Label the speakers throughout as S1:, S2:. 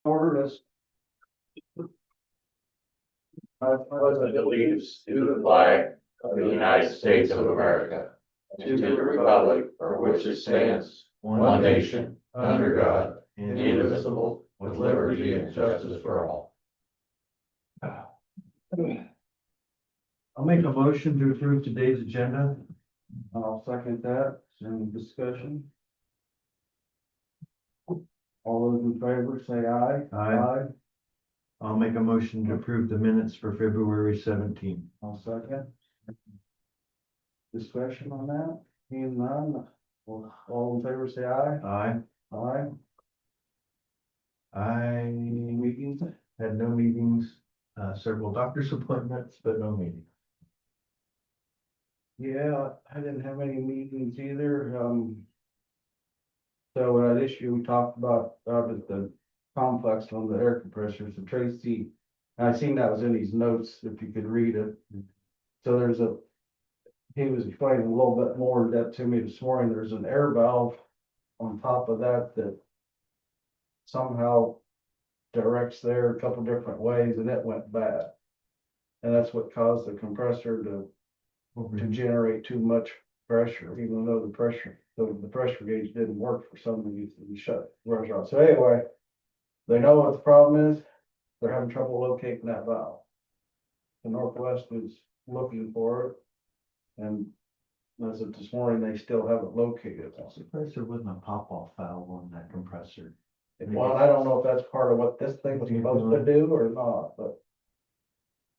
S1: Order this. I pledge
S2: allegiance to the flag of the United States of America, to the republic for which it stands, one nation, under God, indivisible, with liberty and justice for all.
S3: I'll make a motion to approve today's agenda.
S1: I'll second that. Is there any discussion? All those in favor say aye.
S3: Aye. I'll make a motion to approve the minutes for February 17th.
S1: I'll second. Discussion on that? Being none, all in favor say aye.
S3: Aye.
S1: Aye.
S3: I
S1: Meetings?
S3: had no meetings, several doctor's appointments, but no meeting.
S1: Yeah, I didn't have any meetings either, so that issue we talked about, at the complex on the air compressors, and Tracy, I seen that was in his notes, if you could read it. So he was explaining a little bit more in depth to me this morning, there's an air valve on top of that somehow directs there a couple different ways, and it went bad. And that's what caused the compressor to generate too much pressure, even though the pressure gauge didn't work for some reason, and shut rush off. So anyway, they know what the problem is. They're having trouble locating that valve. The Northwest is looking for it. And as of this morning, they still haven't located it.
S3: I'm surprised there wasn't a pop-off valve on that compressor.
S1: Well, I don't know if that's part of what this thing was supposed to do or not, but.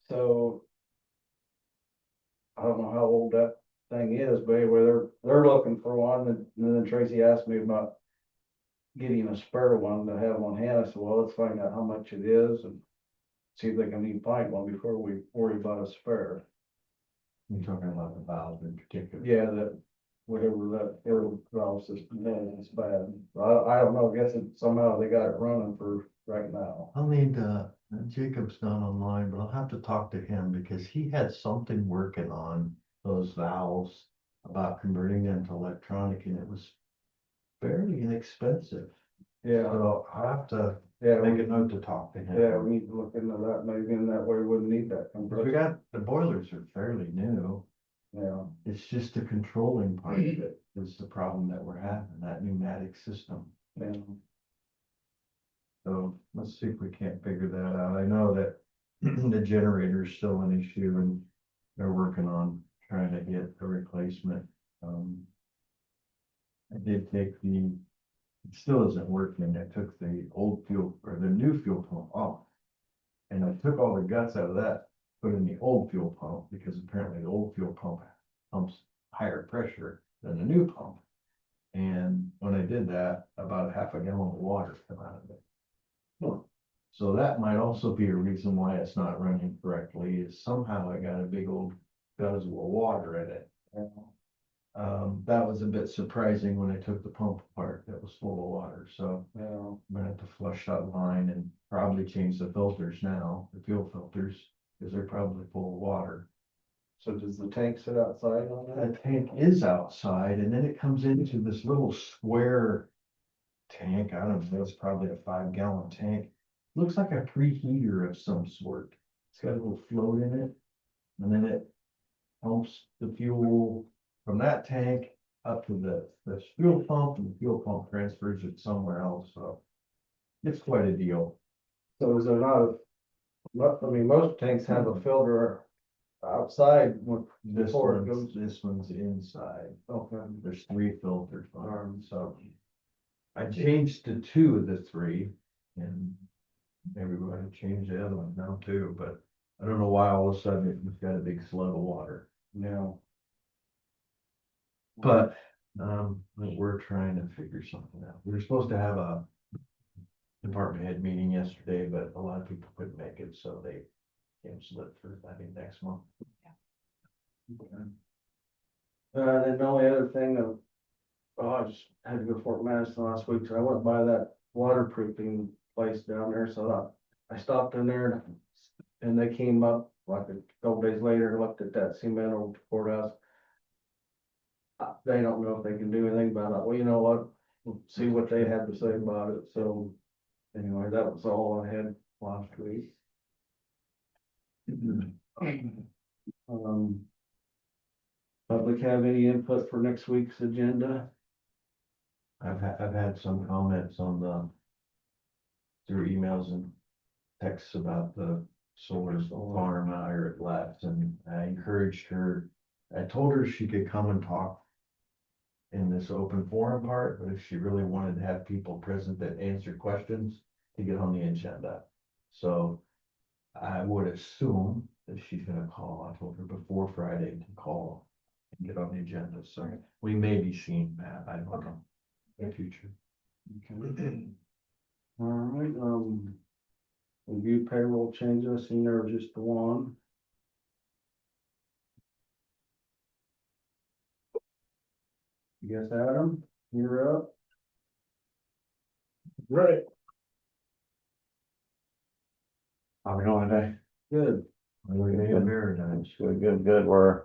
S1: So. I don't know how old that thing is, but anyway, they're looking for one, and then Tracy asked me about getting a spare one to have on hand. I said, well, let's find out how much it is and see if they can even find one before we worry about a spare.
S3: You're talking about the valve in particular.
S1: Yeah, that, whatever that air valve system is, it's bad. I don't know, I guess somehow they got it running for right now.
S3: I'll need, Jacob's not online, but I'll have to talk to him because he had something working on those valves about converting them to electronic, and it was fairly inexpensive.
S1: Yeah,
S3: So I'll have to
S1: yeah,
S3: make a note to talk to him.
S1: yeah, we need to look into that, maybe in that way we wouldn't need that
S3: We
S1: compressor.
S3: got, the boilers are fairly new.
S1: Yeah,
S3: It's just the controlling part of it is the problem that we're having, that pneumatic system.
S1: yeah.
S3: So let's see if we can't figure that out. I know that the generator is still an issue and they're working on trying to get a replacement. I did take it still isn't working. I took the old fuel or the new fuel pump off. And I took all the guts out of that, put in the old fuel pump, because apparently the old fuel pump pumps higher pressure than the new pump. And when I did that, about a half a gallon of water came out of it. So that might also be a reason why it's not running correctly, is somehow I got a big old guzzle of water in it. That was a bit surprising when I took the pump apart, that was full of water, so
S1: Yeah,
S3: I'm gonna have to flush that line and probably change the filters now, the fuel filters, because they're probably full of water.
S1: so does the tank sit outside on that?
S3: The tank is outside, and then it comes into this little square tank. I don't know, it's probably a 5-gallon tank. Looks like a preheater of some sort. It's got a little float in it, and then it pumps the fuel from that tank up to the fuel pump, and the fuel pump transfers it somewhere else, so it's quite a deal.
S1: So is there not I mean, most tanks have a filter outside before it goes.
S3: This one's inside.
S1: Okay.
S3: There's 3 filters on it, so I changed to 2 of the 3, and maybe we're gonna change the other one now too, but I don't know why all of a sudden it's got a big slug of water.
S1: Yeah.
S3: But we're trying to figure something out. We were supposed to have a department head meeting yesterday, but a lot of people couldn't make it, so they canceled it for, I think, next month.
S1: Okay. Then the only other thing I just had to go to Fort Madison last week, so I went by that waterproofing place down there, so I stopped in there and they came up like a couple days later and looked at that cement over the courthouse. They don't know if they can do anything about it. Well, you know what? We'll see what they have to say about it, so Anyway, that was all I had last week. Um. Public have any input for next week's agenda?
S3: I've had some comments on the, through emails and texts about the solar farm out here at Labs, and I encouraged her. I told her she could come and talk in this open forum part, but if she really wanted to have people present that answer questions, to get on the agenda. So I would assume that she's gonna call. I told her before Friday to call and get on the agenda, so we may be seeing that, I don't know, in the future.
S1: Okay. All right, review payroll changes, seen there was just the one. Guess Adam, you're up.
S2: Right. How we doing today?
S1: Good.
S3: Very nice.
S2: Good. We're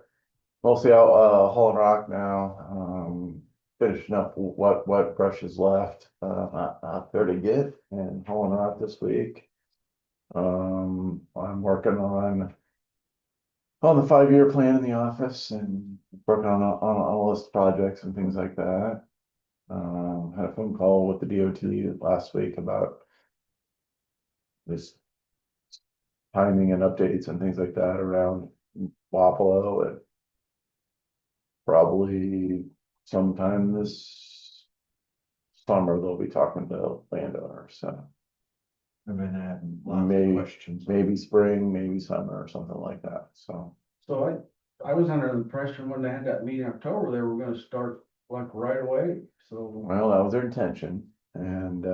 S2: mostly out, hauling rock now, finishing up what brush is left, out there to get and hauling rock this week. I'm working on the 5-year plan in the office and working on a list of projects and things like that. Had a phone call with the DOT last week about this timing and updates and things like that around Wapello, and probably sometime this summer they'll be talking to landowners, so
S3: I've been having lots of
S2: May-
S3: questions.
S2: maybe spring, maybe summer or something like that, so.
S1: So I was under the impression when they had that meeting in October, they were gonna start like right away, so.
S2: Well, that was their intention, and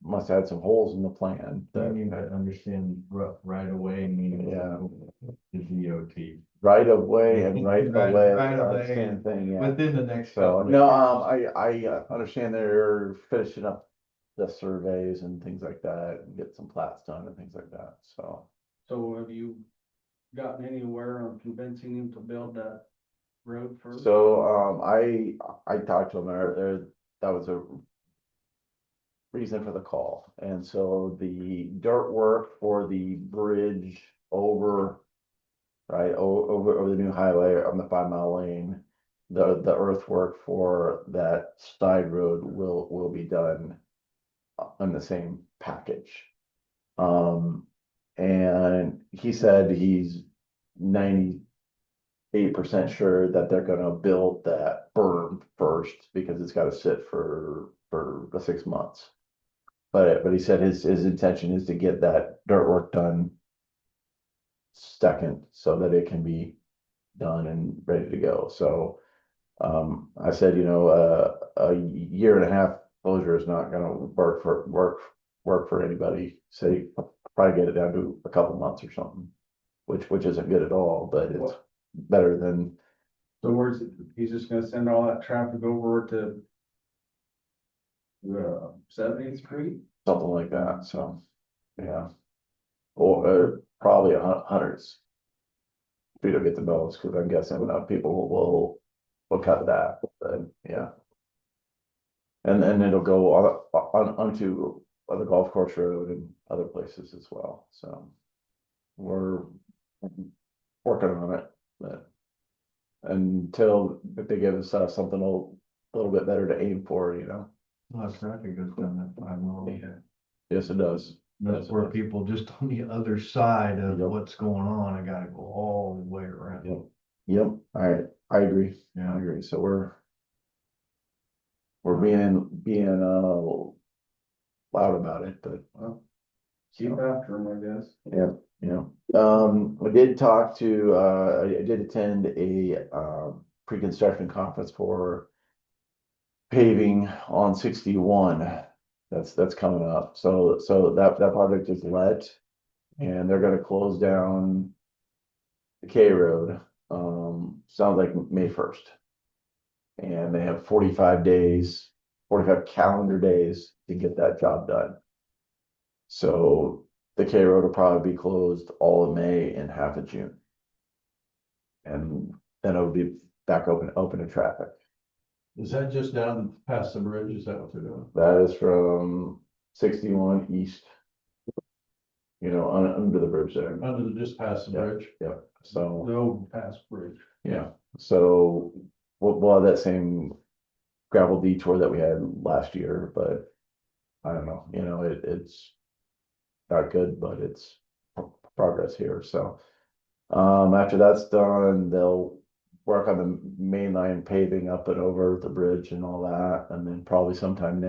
S2: must have had some holes in the plan
S3: I
S2: that,
S3: mean, I understand right away, meaning.
S2: Yeah.
S3: The DOT,
S2: right of way and right
S3: Right-
S2: away,
S3: right of
S2: are the
S3: way.
S2: same thing, yeah.
S3: within the next
S2: So,
S3: couple of
S2: no,
S3: years.
S2: I understand they're finishing up the surveys and things like that, and get some plats done and things like that, so.
S1: So have you gotten anywhere on convincing him to build that road first?
S2: So, I talked to them, that was a reason for the call, and so the dirt work for the bridge over, right, over the new highway on the 5 mile lane, the earthwork for that side road will be done on the same package. And he said he's 98% sure that they're gonna build that berm first, because it's gotta sit for the 6 months. But he said his intention is to get that dirt work done second, so that it can be done and ready to go, so. I said, a year and a half closure is not gonna work for anybody. Say, probably get it down to a couple months or something, which isn't good at all, but it's better than,
S1: So where's, he's just gonna send all that traffic over to 70th Street?
S2: something like that, so, yeah. Or, probably hundreds. Feet will get the most, because I'm guessing people will cut that, but, yeah. And then it'll go onto other golf course road and other places as well, so. We're working on it, but until they give us something a little bit better to aim for,
S3: A lot of traffic goes down that 5 mile.
S2: Yes, it does.
S3: That's where people just on the other side of
S2: Yep.
S3: what's going on, I gotta go all the way around.
S2: Yep, I agree, I
S3: Yeah,
S2: agree, so we're being loud about it, but.
S1: Well, keep after him, I guess.
S2: Yeah. I did talk to, I did attend a, pre-construction conference for paving on 61. That's coming up. So that project is let, and they're gonna close down the K Road, sounds like May 1st. And they have 45 days, 45 calendar days to get that job done. So the K Road will probably be closed all of May and half of June. And then it'll be back open to traffic.
S3: is that just down past the bridge, is that what they're doing?
S2: That is from 61 east. You know, under the bridge there.
S3: Under the, just past the
S2: Yeah.
S3: bridge,
S2: Yep, so,
S3: the overpass bridge.
S2: yeah, so we'll have that same gravel detour that we had last year, but I don't know, you know, it's not good, but it's progress here, so. After that's done, they'll work on the main line paving up and over the bridge and all that, and then probably sometime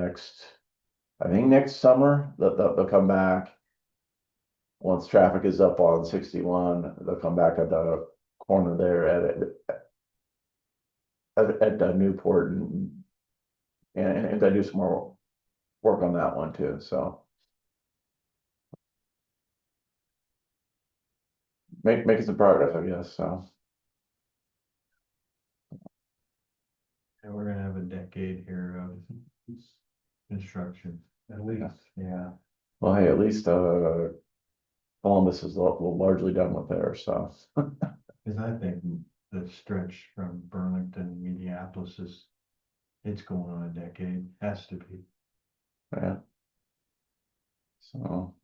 S2: I think next summer, they'll come back. Once traffic is up on 61, they'll come back at the corner there at the Newport and I do some more work on that one too, so. Making some progress, I guess, so.
S3: And we're gonna have a decade here of construction. At least, yeah.
S2: Well, hey, at least, Columbus is largely done with theirs, so.
S3: Cause I think the stretch from Burlington, to Minneapolis it's going on a decade, has to be.
S2: Yeah. So,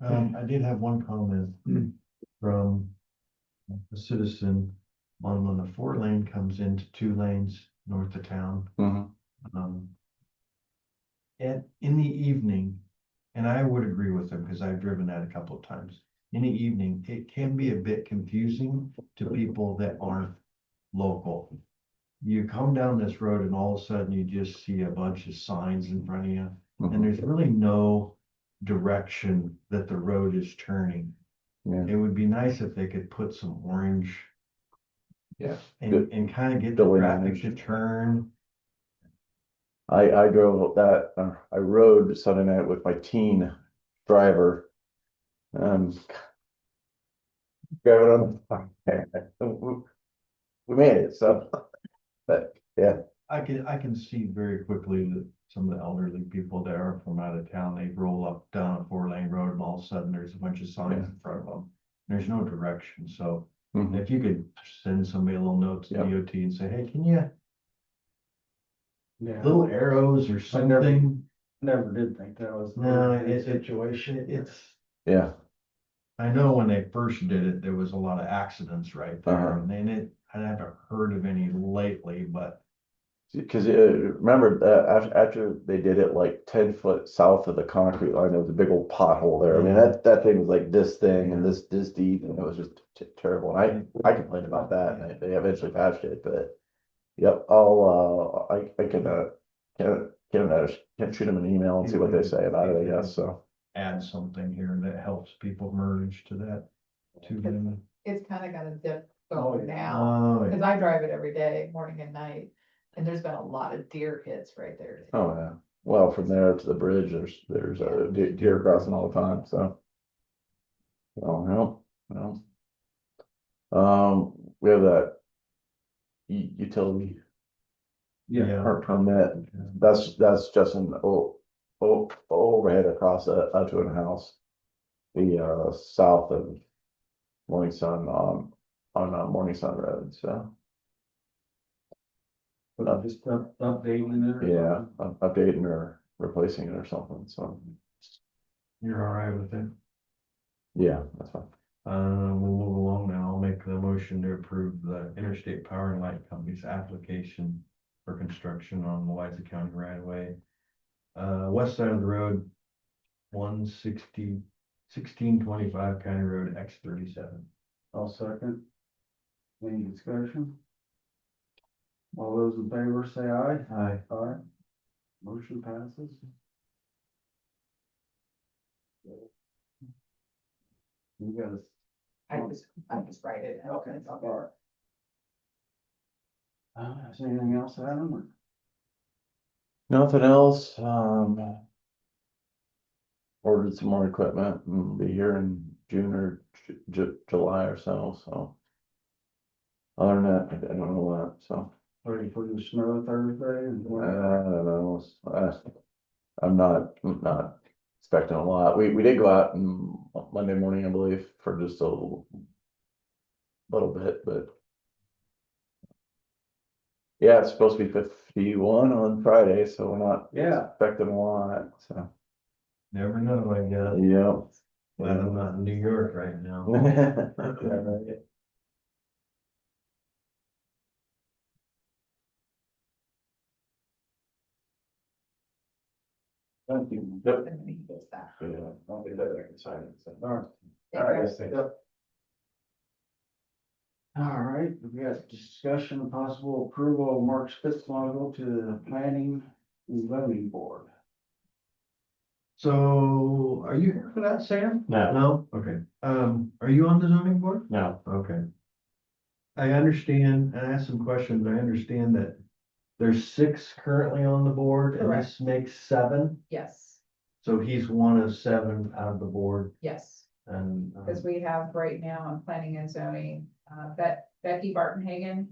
S3: I did have one comment from a citizen on when the 4-lane comes into 2 lanes north of town.
S2: mhm,
S3: In the evening, and I would agree with him because I've driven that a couple of times. In the evening, it can be a bit confusing to people that aren't local. You come down this road and all of a sudden you just see a bunch of signs in front of you, and
S2: mhm,
S3: there's really no direction that the road is turning.
S2: yeah,
S3: It would be nice if they could put some orange
S2: yeah.
S3: and kind of get the
S2: Building
S3: traffic to
S2: orange.
S3: turn.
S2: I drove that, I rode Sunday night with my teen driver. Driving on we made it, so, but, yeah,
S3: I can see very quickly that some of the elderly people that are from out of town, they roll up down a 4-lane road and all of a sudden there's a bunch of signs in front of them. There's no direction, so
S2: mhm,
S3: if you could send somebody a little note to
S2: Yep.
S3: DOT and say, hey, can you,
S1: Yeah,
S3: little arrows or something?
S1: never did think that was.
S3: No,
S1: a
S3: situation, it's,
S2: yeah,
S3: I know when they first did it, there was a lot of accidents right there,
S2: Uh-huh.
S3: and then I haven't heard of any lately, but
S2: because remember that after they did it like 10 foot south of the concrete line, there was a big old pothole there. I mean, that thing was like this thing and this deep, and it was just terrible. And I complained about that, and they eventually patched it. But yep, I can shoot them an email and see what they say about it, I guess, so.
S3: add something here that helps people merge to that 2-lane.
S4: It's kind of got a dip
S1: Oh,
S4: going
S1: yeah.
S4: now,
S3: Oh,
S4: because
S3: yeah.
S4: I drive it every day, morning and night, and there's been a lot of deer hits right there.
S2: Oh, yeah. Well, from there to the bridge, there's a deer crossing all the time, so. Oh, no. We have that utility
S1: Yeah,
S2: permit. That's just an overhead across to a house. The south of Morning Sun on Morning Sun Road, so.
S1: but just updating it.
S2: Yeah, updating or replacing it or something, so,
S3: You're all right with it?
S2: yeah, that's fine.
S3: We'll move along now. I'll make the motion to approve the Interstate Power and Light Company's application for construction on the Louisa County right of way. West side of the road, 1625 County Road X37.
S1: I'll second. Any discussion? All those in favor say aye.
S3: Aye.
S1: Aye. Motion passes. You gotta.
S4: I just write it. out.
S1: Okay, all right. Is there anything else, Adam? or-
S2: Nothing else, ordered some more equipment and be here in June or July or so. Other than that, I don't know what, so,
S1: Ready for the snow Thursday and.
S2: I don't know. I'm not expecting a lot. We did go out and Monday morning, I believe, for just a little bit, but Yeah, it's supposed to be 51 on Friday, so we're not
S1: Yeah.
S2: expecting a lot, so,
S3: Never know, I guess.
S2: yeah.
S3: Glad I'm not in New York right now.
S1: Thank you.
S2: Yep.
S4: And then he gets that.
S2: Yeah, I'll be better, I can sign it. so.
S1: All right.
S4: Yeah,
S1: All right,
S4: guys.
S1: yep. All right, we got discussion of possible approval of Mark Spitzlogel to the planning and zoning board.
S3: So, are you here for that, Sam?
S2: No,
S3: No? Okay. Are you on the zoning board?
S2: no,
S3: Okay. I understand, and I asked some questions, I understand that there's 6 currently on the board, and this makes 7.
S4: Yes,
S3: So he's one of 7 out of the board,
S4: yes,
S3: and,
S4: because we have right now on planning and zoning, Becky Bartenhagen,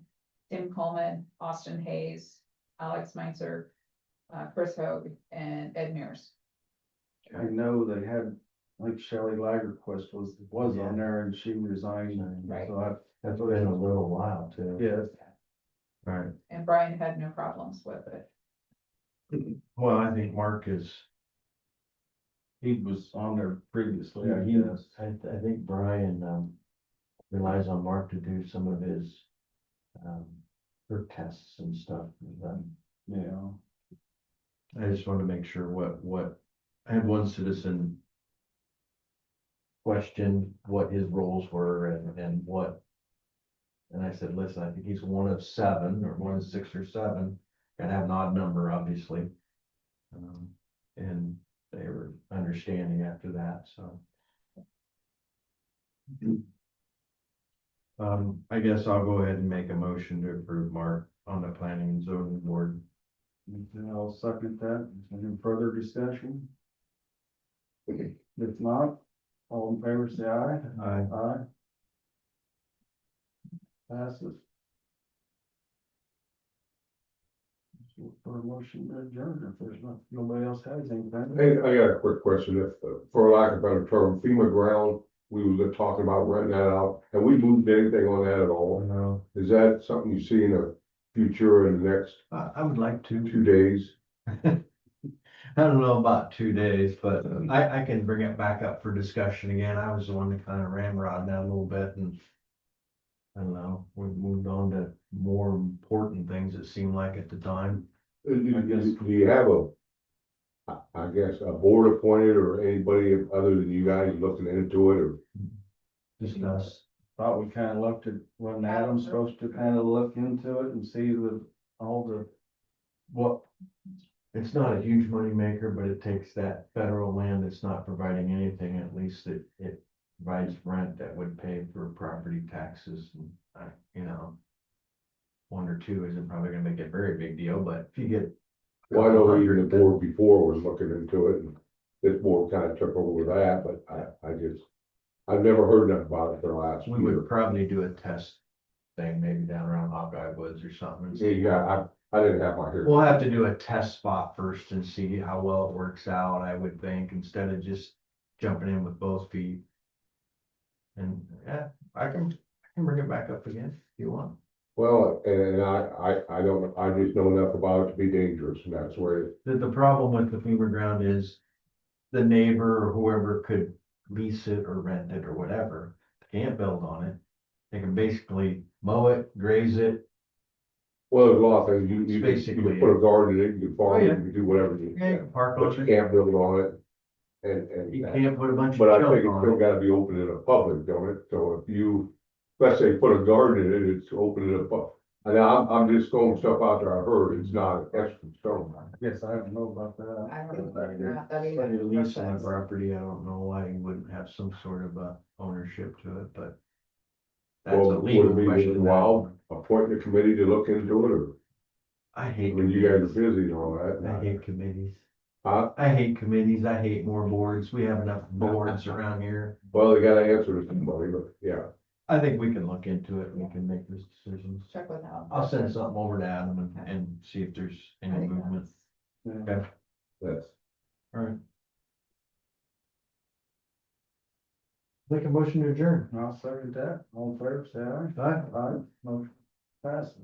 S4: Tim Coleman, Austin Hayes, Alex Meinzer, Chris Hoag, and Ed Mears.
S1: I know they had, like Shelley Lagerquist was on there and she resigned.
S4: Right.
S1: So
S3: that's been a little while too.
S1: yes,
S3: Right.
S4: And Brian had no problems with it.
S3: Well, I think Mark is,
S1: he was on there previously, I
S3: he,
S1: guess.
S3: I think Brian, relies on Mark to do some of his, work tests and stuff.
S1: Yeah.
S3: I just want to make sure what, I had one citizen question what his roles were and what. And I said, listen, I think he's one of 7 or one of 6 or 7, gotta have an odd number, obviously. And they were understanding after that, so. I guess I'll go ahead and make a motion to approve Mark on the planning and zoning board.
S1: And I'll second that. Any further discussion? If not, all in favor, say aye. Aye. Passes. Look for a motion to adjourn if there's nobody else has anything.
S5: Hey, I got a quick question. If, for lack of a better term, FEMA ground, we were talking about renting that out. Have we moved anything on that at all?
S3: No,
S5: Is that something you see in the future in the next
S3: I would like to.
S5: 2 days?
S3: I don't know about 2 days, but I can bring it back up for discussion again. I was the one that kind of ramrodded that a little bit and. I don't know, we moved on to more important things it seemed like at the time.
S5: Do you have I guess, a board appointed or anybody other than you guys looking into it or?
S3: Discuss.
S1: Thought we kind of looked at when Adam's supposed to kind of look into it and see what,
S3: It's not a huge money maker, but it takes that federal land that's not providing anything, at least it provides rent that would pay for property taxes and, you know. 1 or 2 isn't probably gonna make a very big deal, but if you get.
S5: Well, I know even the
S3: 100,
S5: board before was looking into it and this board kind of took over that, but I've never heard nothing about it for the last
S3: We
S5: year.
S3: would probably do a test thing, maybe down around Hawkeye Woods or something. and see
S5: Yeah, I didn't have my hair.
S3: We'll have to do a test spot first and see how well it works out, I would think, instead of just jumping in with both feet. And yeah, I can bring it back up again if you want.
S5: Well, and I don't, I just know enough about it to be dangerous, and that's where,
S3: The problem with the FEMA ground is the neighbor or whoever could lease it or rent it or whatever, can't build on it. They can basically mow it, graze it.
S5: well, there's a lot of things, you can
S3: Basically,
S5: put a garden in it, you can farm it,
S3: Oh, yeah.
S5: you can do whatever you
S3: Yeah, you
S5: can.
S3: can park
S5: But
S3: on
S5: you
S3: it.
S5: can't build on it, and
S3: You can't put a bunch of
S5: but I
S3: junk
S5: think it's still
S3: on it.
S5: gotta be open in the public, don't it? So if you, let's say, put a garden in it, it's open in the public. And I'm just throwing stuff out there, I heard, it's not extra stone.
S1: yes, I don't know about that.
S4: I don't know about that
S3: But
S4: either.
S3: at least on the property, I don't know why you wouldn't have some sort of ownership to it, but. That's
S5: Well,
S3: a
S5: would
S3: legal
S5: it be
S3: question.
S5: worthwhile appointing a committee to look into it, or,
S3: I
S5: I
S3: hate
S5: mean, you guys are
S3: committees.
S5: busy and all
S3: I
S5: that.
S3: hate committees.
S5: Huh?
S3: I hate committees. I hate more boards. We have enough boards around here.
S5: Well, they gotta answer to somebody, but yeah.
S3: I think we can look into it and we can make those decisions.
S4: Check with Al.
S3: I'll send something over to Adam and see if there's
S4: I
S3: any
S4: think
S3: movement.
S4: that's-
S1: Yeah.
S3: Okay,
S5: That's,
S3: all right. Make a motion to adjourn.
S1: I'll second that. All in favor, say aye.
S3: Aye.
S1: Aye, motion passes.